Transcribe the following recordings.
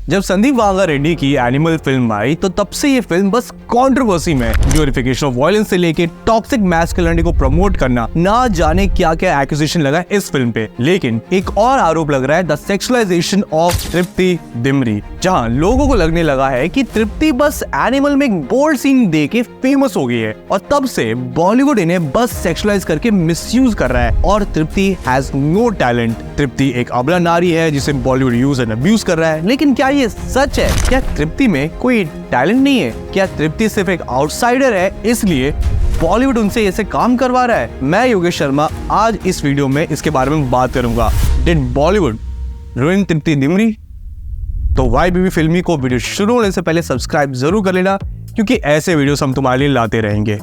जब संदीप वाघा रेड्डी की animal film आई तो तब से ये फिल्म बस कंट्रोवर्सी में, ग्लोरिफिकेशन ऑफ वायलेंस से लेके टॉक्सिक मैस्कुलिनिटी को प्रमोट करना, ना जाने क्या क्या एक्यूजेशन लगा है इस फिल्म पे। लेकिन एक और आरोप लग रहा है द सेक्सुअलाइजेशन ऑफ तृप्ति दिमरी, जहां लोगों को लगने लगा है कि तृप्ति बस एनिमल में एक बोल्ड सीन दे के फेमस हो गई है और तब से बॉलीवुड इन्हें बस सेक्सुअलाइज करके मिसयूज कर रहा है और तृप्ति हैज नो टैलेंट। तृप्ति एक अबला नारी है जिसे बॉलीवुड यूज एंड अब्यूज कर रहा है। लेकिन क्या ये सच है? क्या तृप्ति में कोई टैलेंट नहीं है? क्या तृप्ति सिर्फ एक आउटसाइडर है इसलिए बॉलीवुड उनसे ऐसे काम करवा रहा है? मैं योगेश शर्मा आज इस वीडियो में इसके बारे में बात करूंगा। Did Bollywood ruin Tripti Dimri? तो YBB फिल्मी को वीडियो शुरू होने से पहले सब्सक्राइब जरूर कर लेना, क्योंकि ऐसे वीडियोस हम तुम्हारे लिए लाते रहेंगे।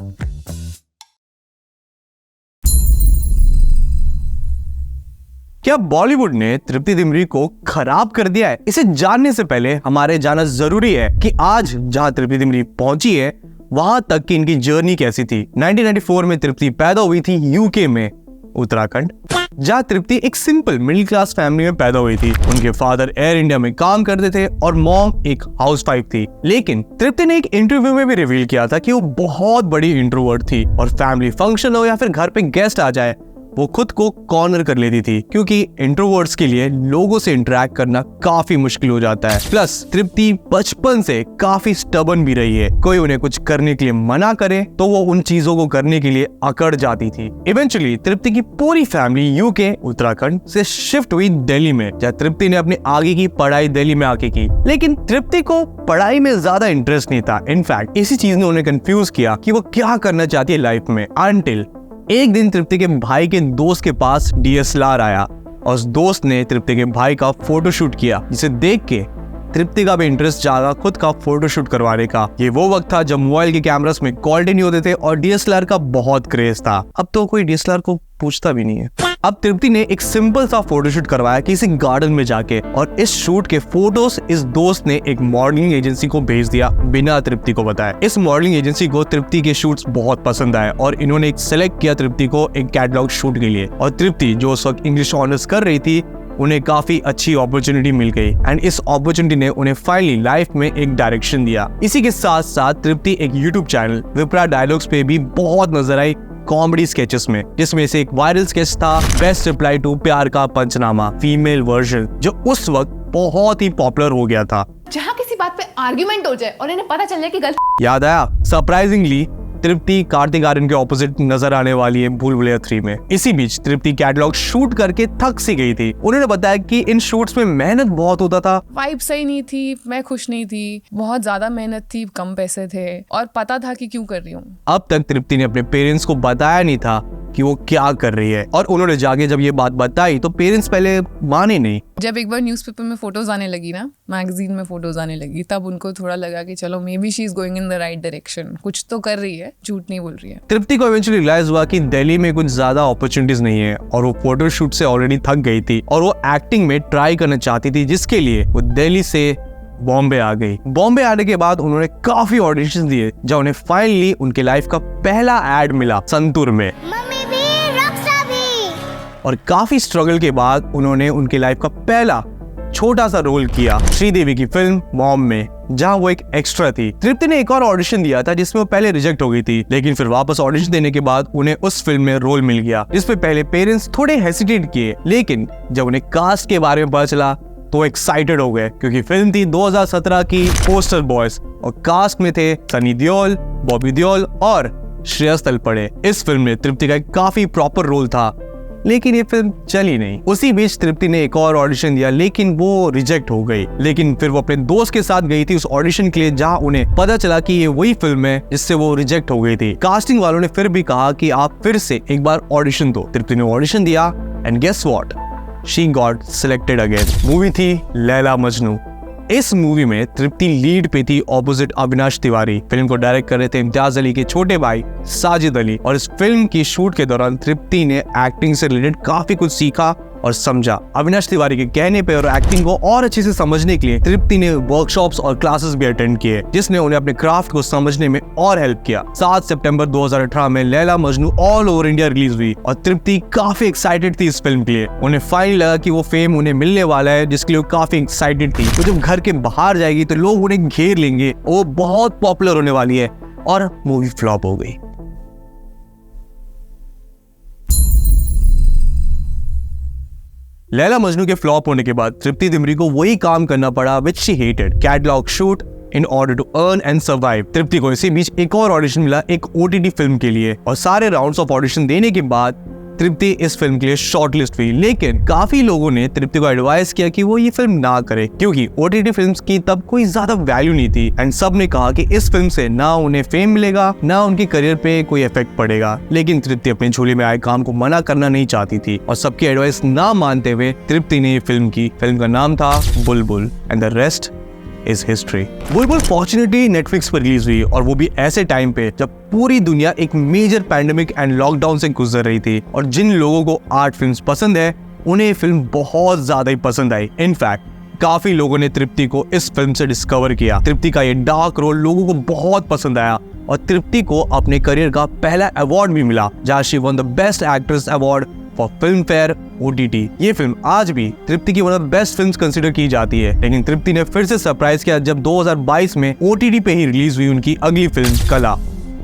क्या बॉलीवुड ने तृप्ति दिमरी को खराब कर दिया है? इसे जानने से पहले हमारे जाना जरूरी है कि आज जहां तृप्ति दिमरी पहुंची है वहां तक की इनकी जर्नी कैसी थी। 1994 में तृप्ति पैदा हुई थी यूके में, उत्तराखंड, जहां तृप्ति एक सिंपल मिडिल क्लास फैमिली में पैदा हुई थी। उनके फादर एयर इंडिया में काम करते थे और मॉम एक हाउसवाइफ थी। लेकिन तृप्ति ने एक इंटरव्यू में भी रिवील किया था कि वो बहुत बड़ी इंट्रोवर्ट थी और फैमिली फंक्शन हो या फिर घर पे गेस्ट आ जाए वो खुद को कॉर्नर कर लेती थी, क्योंकि इंट्रोवर्ट्स के लिए लोगों से इंटरेक्ट करना काफी मुश्किल हो जाता है। प्लस तृप्ति बचपन से काफी स्टबर्न भी रही है। कोई उन्हें कुछ करने के लिए मना करे तो वो उन चीजों को करने के लिए अकड़ जाती थी। इवेंचुअली तृप्ति की पूरी फैमिली यूके उत्तराखंड से शिफ्ट हुई दिल्ली में, जहाँ तृप्ति ने अपनी आगे की पढ़ाई दिल्ली में आके की। लेकिन तृप्ति को पढ़ाई में ज्यादा इंटरेस्ट नहीं था। इनफैक्ट इसी चीज ने उन्हें कंफ्यूज किया कि वो क्या करना चाहती है लाइफ में। अनटिल एक दिन तृप्ति के भाई के दोस्त के पास DSLR आया और उस दोस्त ने तृप्ति के भाई का फोटोशूट किया, जिसे देख के तृप्ति का भी इंटरेस्ट जागा खुद का फोटोशूट करवाने का। ये वो वक्त था जब मोबाइल के कैमरास में क्वालिटी नहीं होते थे और DSLR का बहुत क्रेज था। अब तो कोई DSLR को पूछता भी नहीं है। अब तृप्ति ने एक सिंपल सा फोटोशूट करवाया किसी गार्डन में जाके, और इस शूट के फोटोज इस दोस्त ने एक मॉडलिंग एजेंसी को भेज दिया बिना तृप्ति को बताए। इस मॉडलिंग एजेंसी को तृप्ति के शूट्स बहुत पसंद आए और इन्होंने एक सेलेक्ट किया तृप्ति को एक कैटलॉग शूट के लिए। और तृप्ति जो उस वक्त इंग्लिश ऑनर्स कर रही थी, उन्हें काफी अच्छी अपॉर्चुनिटी मिल गई एंड इस अपॉर्चुनिटी ने उन्हें फाइनली लाइफ में एक डायरेक्शन दिया। इसी के साथ साथ तृप्ति एक यूट्यूब चैनल विप्रा डायलॉग्स पे भी बहुत नजर आई कॉमेडी स्केचेस में, जिसमें से एक वायरल स्केच था बेस्ट रिप्लाई टू प्यार का पंचनामा फीमेल वर्जन, जो उस वक्त बहुत ही पॉपुलर हो गया था। जहाँ किसी बात पे आर्ग्यूमेंट हो जाए और इन्हें पता चल जाए कि गलत। याद आया? सरप्राइजिंगली तृप्ति कार्तिक आर्यन के ऑपोजिट नजर आने वाली है भूल भुलैया 3 में। इसी बीच तृप्ति कैटलॉग शूट करके थक सी गई थी। उन्होंने बताया कि इन शूट्स में मेहनत बहुत होता था, वाइब सही नहीं थी, मैं खुश नहीं थी, बहुत ज्यादा मेहनत थी, कम पैसे थे और पता था कि क्यों कर रही हूँ। अब तक तृप्ति ने अपने पेरेंट्स को बताया नहीं था कि वो क्या कर रही है, और उन्होंने जाके जब ये बात बताई तो पेरेंट्स पहले माने नहीं। जब एक बार न्यूज़पेपर में फोटोज आने लगी ना, मैगजीन में फोटोज आने लगी, तब उनको थोड़ा लगा कि चलो may be she is going in the right direction, कुछ तो कर रही है, झूठ नहीं बोल रही है। तृप्ति को इवेंचुअली रियलाइज हुआ कि दिल्ली में कुछ ज्यादा अपॉर्चुनिटीज नहीं है और वो फोटोशूट से ऑलरेडी थक गई थी और वो एक्टिंग में ट्राई करना चाहती थी, जिसके लिए वो दिल्ली से बॉम्बे आ गई। बॉम्बे आने के बाद उन्होंने काफी ऑडिशंस दिए, जब उन्हें फाइनली उनके लाइफ का पहला एड मिला संतूर में। और काफी स्ट्रगल के बाद उन्होंने उनके लाइफ का पहला छोटा सा रोल किया श्रीदेवी की फिल्म मॉम में, जहां वो एक एक्स्ट्रा थी। तृप्ति ने एक और ऑडिशन दिया था जिसमें वो पहले रिजेक्ट हो गई थी, लेकिन फिर वापस ऑडिशन देने के बाद उन्हें उस फिल्म में रोल मिल गया, जिसपे पहले पेरेंट्स थोड़े हेसिटेट किए। लेकिन जब उन्हें कास्ट के बारे में पता चला तो एक्साइटेड हो गए, क्योंकि फिल्म थी 2017 की पोस्टर बॉयज और कास्ट में थे सनी देओल, बॉबी देओल और श्रेयस तलपड़े। इस फिल्म में तृप्ति का एक काफी प्रॉपर रोल था, लेकिन ये फिल्म चली नहीं। उसी बीच तृप्ति ने एक और ऑडिशन दिया, लेकिन वो रिजेक्ट हो गई। लेकिन फिर वो अपने दोस्त के साथ गई थी उस ऑडिशन के लिए, जहां उन्हें पता चला कि ये वही फिल्म है जिससे वो रिजेक्ट हो गई थी। कास्टिंग वालों ने फिर भी कहा कि आप फिर से एक बार ऑडिशन दो। तृप्ति ने ऑडिशन दिया and guess what, she got selected again. Movie थी लैला मजनू। इस मूवी में तृप्ति लीड पे थी ऑपोजिट अविनाश तिवारी। फिल्म को डायरेक्ट कर रहे थे इम्तियाज अली के छोटे भाई साजिद अली। और इस फिल्म की शूट के दौरान तृप्ति ने एक्टिंग से रिलेटेड काफी कुछ सीखा और समझा। अविनाश तिवारी के कहने पे और एक्टिंग को और अच्छे से समझने के लिए तृप्ति ने वर्कशॉप्स और क्लासेस भी अटेंड किए, जिसने उन्हें अपने क्राफ्ट को समझने में और हेल्प किया। 7 सितंबर 2018 में Laila Majnu all over India release हुई और तृप्ति काफी एक्साइटेड थी इस फिल्म के लिए। उन्हें फाइनली लगा कि वो फेम उन्हें मिलने वाला है, जिसके लिए वो काफी एक्साइटेड थी। तो जब घर के बाहर जाएगी तो लोग उन्हें घेर लेंगे, वो बहुत पॉपुलर होने वाली है, और मूवी फ्लॉप हो गई। लैला मजनू के फ्लॉप होने के बाद तृप्ति दिमरी को वही काम करना पड़ा which she hated, catalogue shoot in order to earn and survive. Tripti को इसी बीच एक और ऑडिशन मिला एक OTT फिल्म के लिए, और सारे राउंड्स ऑफ ऑडिशन देने के बाद तृप्ति इस फिल्म के लिए शॉर्टलिस्ट हुई। लेकिन काफी लोगों ने तृप्ति को एडवाइस किया कि वो ये फिल्म ना करे, क्योंकि OTT फिल्म्स की तब कोई ज्यादा वैल्यू नहीं थी, एंड सब ने कहा कि इस फिल्म से ना उन्हें फेम मिलेगा, ना उनके करियर पे कोई इफेक्ट पड़ेगा। लेकिन तृप्ति अपने झोले में आए काम को मना करना नहीं चाहती थी, और सबकी एडवाइस ना मानते हुए तृप्ति ने ये फिल्म की। फिल्म का नाम था बुलबुल, and the rest is history. Bulbul fortunately Netflix पर रिलीज हुई, और वो भी ऐसे टाइम पे जब पूरी दुनिया एक मेजर पैंडेमिक एंड लॉकडाउन से गुजर रही थी। और जिन लोगों को आर्ट फिल्म्स पसंद है, उन्हें ये फिल्म बहुत ज्यादा ही पसंद आई। इनफैक्ट काफी लोगों ने तृप्ति को इस फिल्म से डिस्कवर किया। तृप्ति का ये डार्क रोल लोगों को बहुत पसंद आया, और तृप्ति को अपने करियर का पहला अवार्ड भी मिला, जहाँ she one the best actress award for film fair OTT। ये फिल्म आज भी तृप्ति की one of best films consider की जाती है। लेकिन तृप्ति ने फिर से सरप्राइज किया जब 2022 में OTT पे ही रिलीज हुई उनकी अगली फिल्म कला।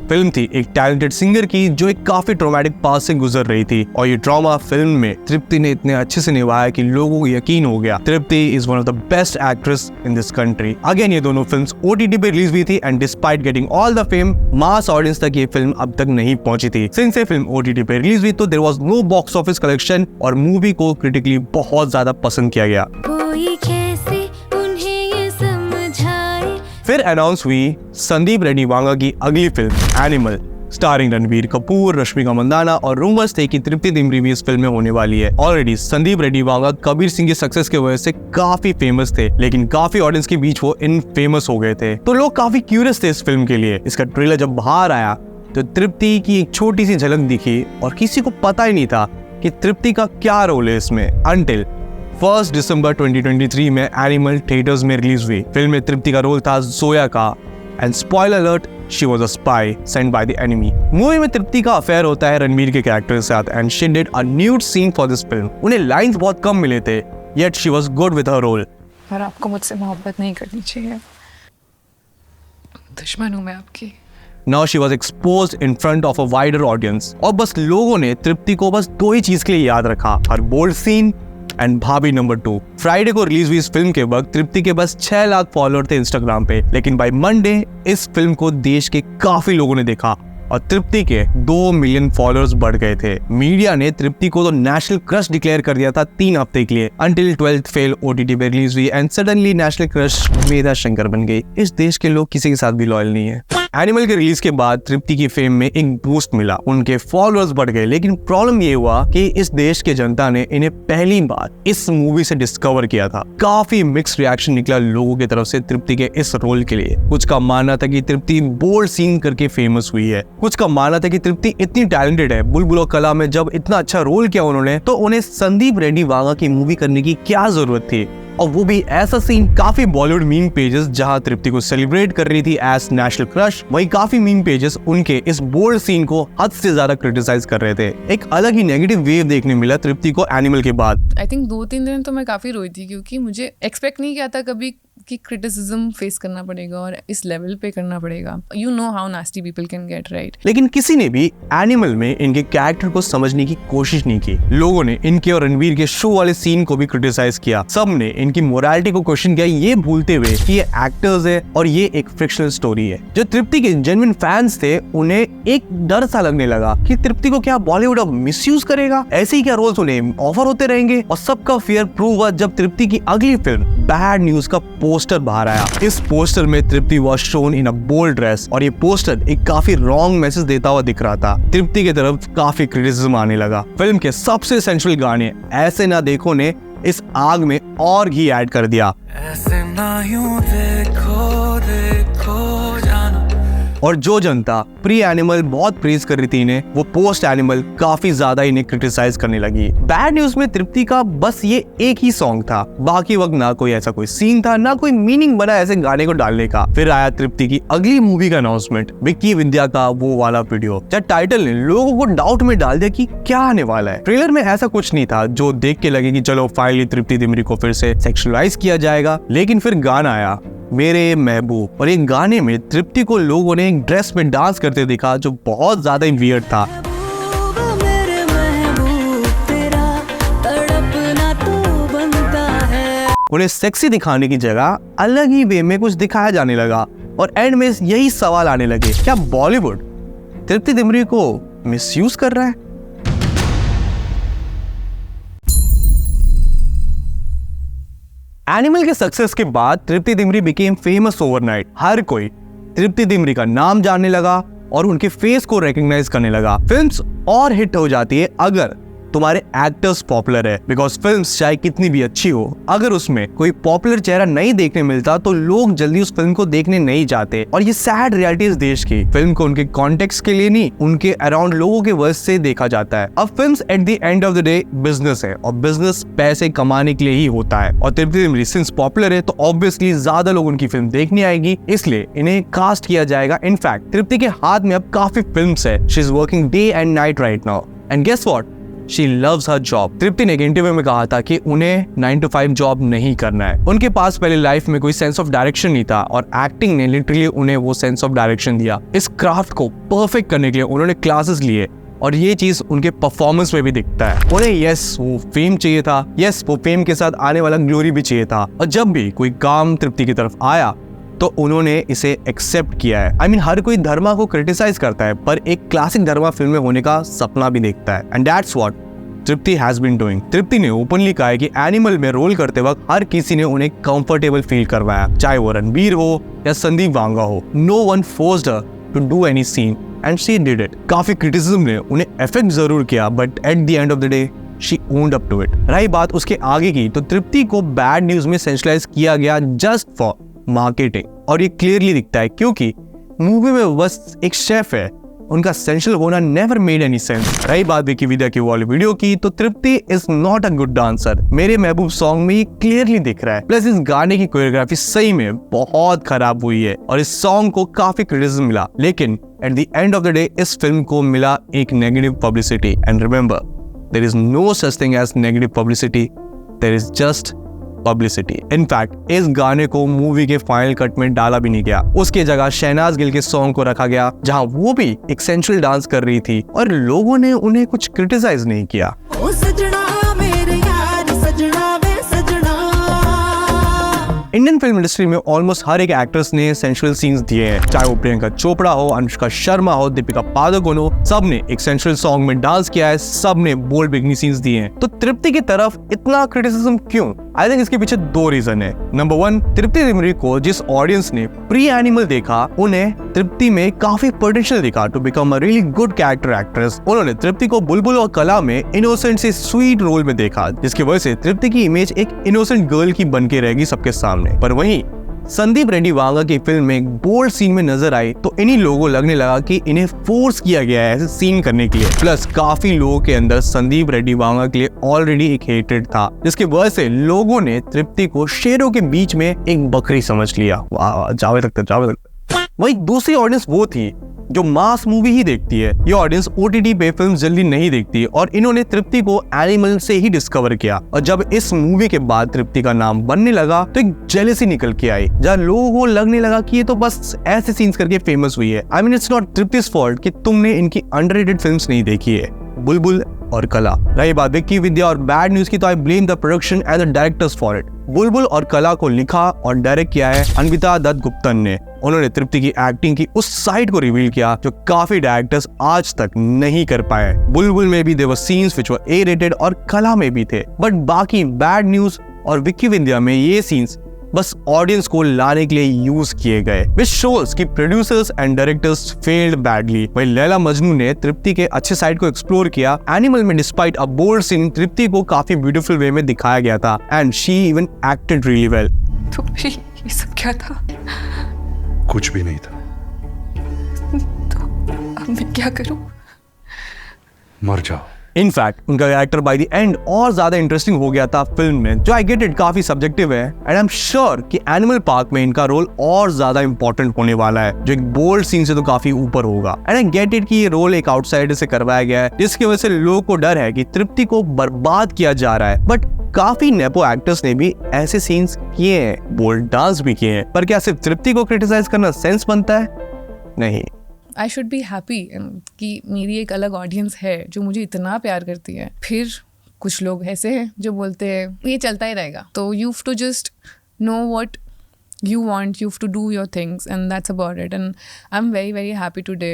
फिल्म थी एक टैलेंटेड सिंगर की जो एक काफी ट्रॉमेटिक पास से गुजर रही थी, और ये ड्रामा फिल्म में तृप्ति ने इतने अच्छे से निभाया कि लोगों को यकीन हो गया Tripti is one of the best actress in this country. Again ये दोनों फिल्म्स OTT पे रिलीज हुई थी, and despite getting all the fame, mass audience तक ये फिल्म अब तक नहीं पहुंची थी। सिंस ये फिल्म OTT पे रिलीज हुई तो there was no box office collection, और मूवी को क्रिटिकली बहुत ज्यादा पसंद किया गया। फिर अनाउंस हुई संदीप रेड्डी वांगा की अगली फिल्म एनिमल, स्टारिंग रणबीर कपूर, रश्मिका मंदाना, और रूमर्स थे कि तृप्ति दिमरी भी इस फिल्म में होने वाली है। ऑलरेडी संदीप रेड्डी वांगा कबीर सिंह की सक्सेस की वजह से काफी फेमस थे, लेकिन काफी ऑडियंस के बीच वो इनफेमस हो गए थे, तो लोग काफी क्यूरियस थे इस फिल्म के लिए। इसका ट्रेलर जब बाहर आया तो तृप्ति की एक छोटी सी झलक दिखी, और किसी को पता ही नहीं था कि तृप्ति का क्या रोल है इसमें, अनटिल 1 दिसंबर 2023 में एनिमल थिएटर्स में रिलीज हुई। फिल्म में तृप्ति का रोल था जोया का, and spoiler alert, she was a spy sent by the enemy. Movie में तृप्ति का अफेयर होता है रणबीर के कैरेक्टर के साथ, and she did a nude scene for this film. उन्हें लाइंस बहुत कम मिले थे, yet she was good with her role. पर आपको मुझसे मोहब्बत नहीं करनी चाहिए, दुश्मन हूँ मैं आपकी। Now she was exposed in front of a wider audience, और बस लोगों ने तृप्ति को बस 2 ही चीज के लिए याद रखा, हर बोल्ड सीन एंड भाभी नंबर 2। फ्राइडे को रिलीज हुई इस फिल्म के वक्त तृप्ति के बस 6 लाख फॉलोअर थे इंस्टाग्राम पे, लेकिन बाय मंडे इस फिल्म को देश के काफी लोगों ने देखा, और तृप्ति के 2 मिलियन फॉलोअर्स बढ़ गए थे। मीडिया ने तृप्ति को तो नेशनल क्रश डिक्लेयर कर दिया था 3 हफ्ते के लिए, अंटिल 12th फेल OTT पे रिलीज हुई, एंड सडनली नेशनल क्रश मेधा शंकर बन गई। इस देश के लोग किसी के साथ भी लॉयल नहीं है। एनिमल के रिलीज के बाद तृप्ति की फेम में एक बूस्ट मिला, उनके फॉलोअर्स बढ़ गए, लेकिन प्रॉब्लम ये हुआ कि इस देश के जनता ने इन्हें पहली बार इस मूवी से डिस्कवर किया था। काफी मिक्स्ड रिएक्शन निकला लोगों की तरफ से तृप्ति के इस रोल के लिए। कुछ का मानना था कि तृप्ति बोल्ड सीन करके फेमस हुई है, कुछ का मानना था कि तृप्ति इतनी टैलेंटेड है, बुलबुल और कला में जब इतना अच्छा रोल किया उन्होंने, तो उन्हें संदीप रेड्डी वांगा की मूवी करने की क्या जरूरत थी, और वो भी ऐसा सीन। काफी बॉलीवुड मीम पेजेस जहां तृप्ति को सेलिब्रेट कर रही थी एज नेशनल क्रश, वही काफी मीम पेजेस उनके इस बोल्ड सीन को हद से ज्यादा क्रिटिसाइज कर रहे थे। एक अलग ही नेगेटिव वेव देखने मिला तृप्ति को एनिमल के बाद। आई थिंक 2-3 दिन तो मैं काफी रोई थी, क्योंकि मुझे एक्सपेक्ट नहीं किया था कभी कि क्रिटिसिज्म फेस करना पड़ेगा और इस लेवल पे करना पड़ेगा। You know how nasty people can get, right? लेकिन किसी ने भी एनिमल में इनके कैरेक्टर को समझने की कोशिश नहीं की। लोगों ने इनके और रणवीर के शो वाले सीन को भी क्रिटिसाइज किया। सब ने इनकी मोरालिटी को क्वेश्चन किया, ये भूलते हुए कि ये एक्टर्स है और ये एक फिक्शनल स्टोरी है। जो तृप्ति के जेन्युइन फैंस थे उन्हें एक डर सा लगने लगा कि तृप्ति को क्या बॉलीवुड अब मिसयूज करेगा, ऐसे ही क्या रोल्स उन्हें ऑफर होते रहेंगे। और सबका फियर प्रूव हुआ जब तृप्ति की अगली फिल्म बैड न्यूज का पोस्टर बाहर आया। इस पोस्टर में Tripti was shown in a bold dress, और ये पोस्टर एक काफी रॉन्ग मैसेज देता हुआ दिख रहा था। तृप्ति की तरफ काफी क्रिटिसिज्म आने लगा। फिल्म के सबसे सेंट्रल गाने ऐसे ना देखो ने इस आग में और घी ऐड कर दिया। ऐसे ना यूं देखो देखो जानो, और जो जनता प्री एनिमल बहुत प्रेज कर रही थी इन्हें, वो पोस्ट एनिमल काफी ज्यादा इन्हें क्रिटिसाइज करने लगी। बैड न्यूज में तृप्ति का बस ये एक ही सॉन्ग था, बाकी वक्त ना कोई ऐसा कोई सीन था, ना कोई मीनिंग बना ऐसे गाने को डालने का। फिर आया तृप्ति की अगली मूवी का अनाउंसमेंट, विक्की विद्या का वो वाला वीडियो, जब टाइटल ने लोगों को डाउट में डाल दिया कि क्या आने वाला है। ट्रेलर में ऐसा कुछ नहीं था जो देख के लगे कि चलो फाइनली तृप्ति दिमरी को फिर से सेक्सुअलाइज किया जाएगा, लेकिन फिर गाना आया मेरे महबूब, और एक गाने में तृप्ति को लोगों ने एक ड्रेस में डांस करते दिखा जो बहुत ज्यादा ही वियर्ड था। उन्हें सेक्सी दिखाने की जगह अलग ही वे में कुछ दिखाया जाने लगा और एंड में यही सवाल आने लगे, क्या बॉलीवुड तृप्ति दिमरी को मिसयूज कर रहा है? एनिमल के सक्सेस के बाद तृप्ति दिमरी बिकेम फेमस ओवरनाइट। हर कोई तृप्ति दिमरी का नाम जानने लगा और उनके फेस को रिकॉग्नाइज करने लगा। फिल्म्स और हिट हो जाती है अगर तुम्हारे एक्टर्स पॉपुलर है, बिकॉज फिल्म्स चाहे कितनी भी अच्छी हो, अगर उसमें कोई पॉपुलर चेहरा नहीं देखने मिलता तो लोग जल्दी उस फिल्म को देखने नहीं जाते। और ये सैड रियलिटी इस देश की, फिल्म को उनके कॉन्टेक्स्ट के लिए नहीं, उनके अराउंड लोगों के वर्ड से देखा जाता है। अब films eight the end of the day business है और बिजनेस पैसे कमाने के लिए ही होता है। और तृप्ति दिमरी सिंस पॉपुलर है तो ऑब्वियसली ज्यादा लोग उनकी फिल्म देखने आएगी, इसलिए इन्हें कास्ट किया जाएगा। इनफैक्ट तृप्ति के हाथ में अब काफी फिल्म्स है। She is working day and night right now and guess what, She loves her job। Tripti ने एक इंटरव्यू में कहा था कि उन्हें 9 to 5 जॉब नहीं करना है। उनके पास पहले लाइफ में कोई सेंस ऑफ डायरेक्शन नहीं था और एक्टिंग ने लिटरली उन्हें वो सेंस ऑफ डायरेक्शन दिया। इस क्राफ्ट को परफेक्ट करने के लिए उन्होंने क्लासेस लिए और ये चीज उनके परफॉर्मेंस में भी दिखता है। उन्हें यस वो फेम चाहिए था, यस वो फेम के साथ आने वाला ग्लोरी भी चाहिए था, और जब भी कोई काम तृप्ति की तरफ आया तो उन्होंने इसे एक्सेप्ट किया है। I mean, हर कोई धर्मा को क्रिटिसाइज करता है पर एक क्लासिक धर्मा फिल्म में होने का सपना भी देखता है, and that's what Tripti has been doing. Tripti ने ओपनली कहा है कि एनिमल में रोल करते वक्त हर किसी ने उन्हें कंफर्टेबल फील करवाया, चाहे वो रणबीर हो या संदीप वांगा हो। No one forced her to do any scene and she did it. काफी क्रिटिसिज्म ने उन्हें अफेक्ट जरूर किया but at the end of the day she owned up to it. रही बात उसके आगे की, तो तृप्ति को बैड न्यूज में सेंशलाइज किया गया जस्ट फॉर मार्केटिंग, और ये क्लियरली दिखता है क्योंकि मूवी में बस एक शेफ है, उनका सेंशल होना नेवर मेड एनी सेंस। रही बात विक्की विद्या की वाली वीडियो की, तो Tripti is not a good dancer. मेरे महबूब सॉन्ग में ये क्लियरली दिख रहा है। प्लस इस गाने की कोरियोग्राफी सही में बहुत खराब हुई है और इस सॉन्ग को काफी क्रिटिसिज्म मिला, लेकिन at the end of the day इस फिल्म को मिला एक negative publicity. And remember, there is no such thing as negative publicity, there is just publicity. In fact इस गाने को मूवी के फाइनल कट में डाला भी नहीं गया, उसके जगह शहनाज गिल के सॉन्ग को रखा गया जहां वो भी एक सेंशुअल डांस कर रही थी और लोगों ने उन्हें कुछ क्रिटिसाइज नहीं किया। ओ सजना मेरे यार सजना वे सजना। इंडियन फिल्म इंडस्ट्री में ऑलमोस्ट हर एक एक्ट्रेस ने सेंशुअल सीन्स दिए हैं, चाहे वो प्रियंका चोपड़ा हो, अनुष्का शर्मा हो, दीपिका पादुकोण हो, सब ने एक सेंशुअल सॉन्ग में डांस किया है, सब ने बोल्ड बिकनी सीन्स दिए हैं। तो तृप्ति की तरफ इतना क्रिटिसिज्म क्यों? आई थिंक इसके पीछे दो रीजन है। नंबर 1, तृप्ति दिमरी को जिस ऑडियंस ने प्री एनिमल देखा उन्हें तृप्ति में काफी पोटेंशियल दिखा to become a really good character actress. उन्होंने तृप्ति को बुलबुल और कला में इनोसेंट से स्वीट रोल में देखा, जिसकी वजह से तृप्ति की इमेज एक इनोसेंट गर्ल की बन के रहेगी सबके सामने। पर वहीं संदीप रेड्डी वांगा की फिल्म में एक बोल्ड सीन में नजर आई तो इन्हीं लोगों को लगने लगा कि इन्हें फोर्स किया गया है ऐसे सीन करने के लिए। प्लस काफी लोगों के अंदर संदीप रेड्डी वांगा के लिए ऑलरेडी एक हेट्रेड था, जिसकी वजह से लोगों ने तृप्ति को शेरों के बीच में एक बकरी समझ लिया। वाह, जावे लगता। वही दूसरी ऑडियंस वो थी जो मास मूवी ही देखती है। ये ऑडियंस ओटीटी पे फिल्म जल्दी नहीं देखती और इन्होंने तृप्ति को एनिमल से ही डिस्कवर किया। और जब इस मूवी के बाद तृप्ति का नाम बनने लगा तो एक जेलसी निकल के आई, जहाँ लोगों को लगने लगा कि ये तो बस ऐसे सीन्स करके फेमस हुई है। I mean it's not Tripti's fault कि तुमने इनकी अंडररेटेड फिल्म्स नहीं देखी है, बुलबुल और कला। रही बात विक्की विद्या और बैड न्यूज की, तो I blame the production and the directors for it. बुलबुल और कला को लिखा और डायरेक्ट किया है अन्विता दत्त गुप्तन ने। उन्होंने तृप्ति की एक्टिंग की उस साइड को रिवील किया जो काफी डायरेक्टर्स आज तक नहीं कर पाए। बुलबुल में भी there were scenes which were A rated और कला में भी थे, बट बाकी बैड न्यूज और विक्की विद्या में ये सीन्स बस ऑडियंस को लाने के लिए यूज किए गए, which shows कि producers and directors failed badly. वहीं लैला मजनू ने तृप्ति के अच्छे साइड को एक्सप्लोर किया। एनिमल में डिस्पाइट अ बोल्ड सीन तृप्ति को काफी ब्यूटीफुल वे में दिखाया गया था and she even acted really well. तो ये सब क्या था? कुछ भी नहीं था, मैं क्या करूं? मर जाओ। इनफैक्ट उनका कैरेक्टर बाय द एंड और ज्यादा इंटरेस्टिंग हो गया था फिल्म में, जो आई गेट इट काफी सब्जेक्टिव है एंड आई एम श्योर कि एनिमल पार्क में इनका रोल और ज्यादा इंपॉर्टेंट होने वाला है, जो एक बोल्ड सीन से तो काफी ऊपर होगा। एंड आई गेट इट कि ये रोल एक आउटसाइडर से करवाया गया है, जिसकी वजह से लोगों को डर है कि तृप्ति को बर्बाद किया जा रहा है। बट काफी नेपो एक्टर्स ने भी ऐसे सीन्स किए हैं, बोल्ड डांस भी किए हैं, पर क्या सिर्फ तृप्ति को क्रिटिसाइज करना सेंस बनता है? नहीं। आई शुड बी हैप्पी कि मेरी एक अलग ऑडियंस है जो मुझे इतना प्यार करती है। फिर कुछ लोग ऐसे हैं जो बोलते हैं ये चलता ही रहेगा, तो you have to just know what you want, you have to do your things, and that's about it. And I'm very very happy today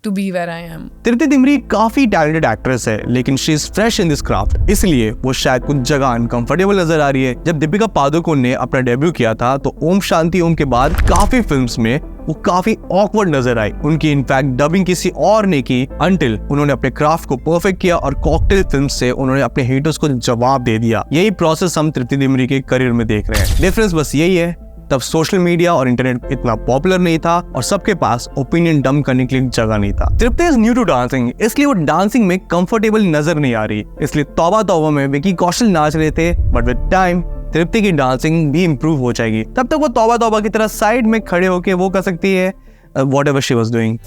to be where I am. तृप्ति दिमरी काफी टैलेंटेड एक्ट्रेस है, लेकिन she is fresh in this craft, इसलिए वो शायद कुछ जगह uncomfortable नजर आ रही है। जब दीपिका पादुकोण ने अपना डेब्यू किया था तो ओम शांति ओम के बाद काफी फिल्म्स में वो काफी ऑकवर्ड नजर आई। उनकी इनफैक्ट डबिंग किसी और ने की अंटिल उन्होंने अपने क्राफ्ट को परफेक्ट किया और कॉकटेल फिल्म से उन्होंने अपने हेटर्स को जवाब दे दिया। यही प्रोसेस हम तृप्ति दिमरी के करियर में देख रहे हैं। डिफरेंस बस यही है, तब सोशल मीडिया और इंटरनेट इतना पॉपुलर नहीं था और सबके पास ओपिनियन डंप करने के लिए जगह नहीं था। तृप्ति इज न्यू टू डांसिंग, इसलिए वो डांसिंग में कंफर्टेबल नजर नहीं आ रही, इसलिए तौबा तौबा में विकी कौशल नाच रहे थे। बट विद टाइम तृप्ति की डांसिंग भी इम्प्रूव हो जाएगी, तब तक वो तौबा तौबा की तरह साइड में खड़े होके वो कर सकती है whatever she was doing.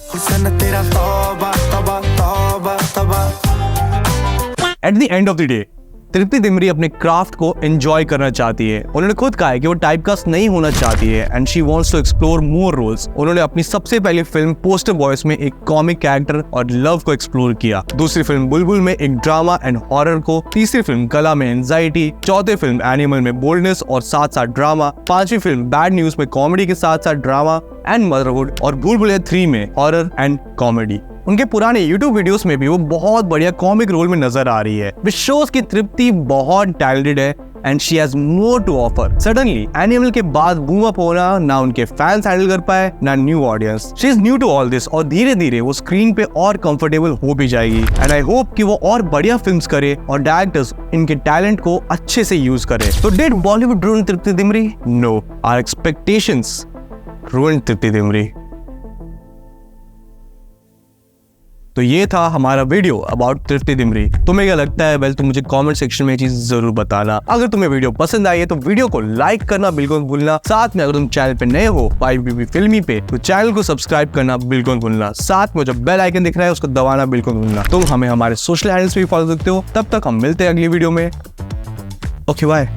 At the end of the day Tripti Dimri अपने क्राफ्ट को एंजॉय करना चाहती है। उन्होंने खुद कहा है कि वो टाइपकास्ट नहीं होना चाहती है and she wants to explore more roles. उन्होंने अपनी सबसे पहली फिल्म पोस्टर बॉयज में एक कॉमिक कैरेक्टर और लव को एक्सप्लोर किया, दूसरी फिल्म बुलबुल में एक ड्रामा एंड हॉरर को, तीसरी फिल्म कला में एंजाइटी, चौथी फिल्म एनिमल में बोल्डनेस और साथ साथ ड्रामा, पांचवी फिल्म बैड न्यूज में कॉमेडी के साथ साथ ड्रामा एंड मदरहुड, और भूल-भुलैया 3 में हॉरर एंड कॉमेडी। उनके पुराने YouTube वीडियोस में भी वो बहुत बढ़िया कॉमिक रोल में नजर आ रही है, विच शोज कि तृप्ति बहुत टैलेंटेड है and she has more to offer. Suddenly Animal के बाद बूम अप होना ना उनके फैंस हैंडल कर पाए ना new audience. She is new to all this और धीरे धीरे वो स्क्रीन पे और कंफर्टेबल हो भी जाएगी एंड आई होप कि वो और बढ़िया फिल्म्स करे और डायरेक्टर्स इनके टैलेंट को अच्छे से यूज करे। तो did Bollywood ruin Tripti Dimri? No, our expectations ruined Tripti Dimri. तो ये था हमारा वीडियो अबाउट तृप्ति दिमरी। तुम्हें क्या लगता है? वेल, तुम मुझे कमेंट सेक्शन में ये चीज जरूर बताना। अगर तुम्हें वीडियो पसंद आई है तो वीडियो को लाइक करना बिल्कुल भूलना। साथ में अगर तुम चैनल पे नए हो YBB फिल्मी पे तो चैनल को सब्सक्राइब करना बिल्कुल भूलना। साथ में जो बेल आइकन दिख रहा है उसको दबाना बिल्कुल भूलना। तुम हमें हमारे सोशल हैंडल्स पे भी फॉलो सकते हो। तब तक हम मिलते हैं अगली वीडियो में। Okay, bye.